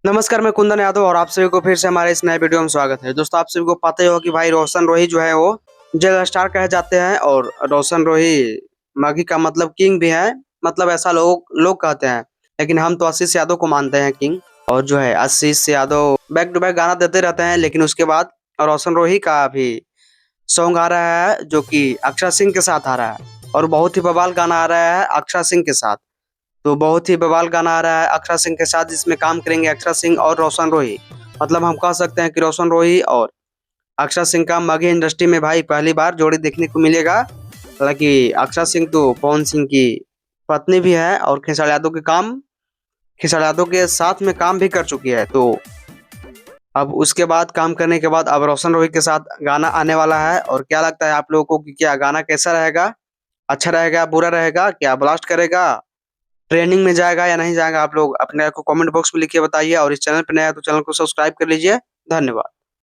नमस्कार, मैं कुंदन यादव और आप सभी को फिर से हमारे इस नए वीडियो में स्वागत है। दोस्तों, आप सभी को पता ही होगा कि भाई रोशन रोही जो है वो जगह स्टार कहे जाते हैं और रोशन रोही माघी का मतलब किंग भी है। मतलब ऐसा लोग कहते हैं, लेकिन हम तो आशीष यादव को मानते हैं किंग। और जो है आशीष यादव बैक टू बैक गाना देते रहते हैं, लेकिन उसके बाद रोशन रोही का भी सॉन्ग आ रहा है जो कि अक्षरा सिंह के साथ आ रहा है और बहुत ही बवाल गाना आ रहा है अक्षरा सिंह के साथ। तो बहुत ही बवाल गाना आ रहा है अक्षरा सिंह के साथ, जिसमें काम करेंगे अक्षरा सिंह और रोशन रोही। मतलब हम कह सकते हैं कि रोशन रोही और अक्षरा सिंह का माघी इंडस्ट्री में भाई पहली बार जोड़ी देखने को मिलेगा। हालांकि अक्षरा सिंह तो पवन सिंह की पत्नी भी है और खेसारी यादव के साथ में काम भी कर चुकी है। तो अब उसके बाद काम करने के बाद अब रोशन रोही के साथ गाना आने वाला है। और क्या लगता है आप लोगों को कि क्या गाना कैसा रहेगा? अच्छा रहेगा, बुरा रहेगा, क्या ब्लास्ट करेगा, ट्रेनिंग में जाएगा या नहीं जाएगा? आप लोग अपने को कमेंट बॉक्स में लिख के बताइए और इस चैनल पर नया है तो चैनल को सब्सक्राइब कर लीजिए। धन्यवाद।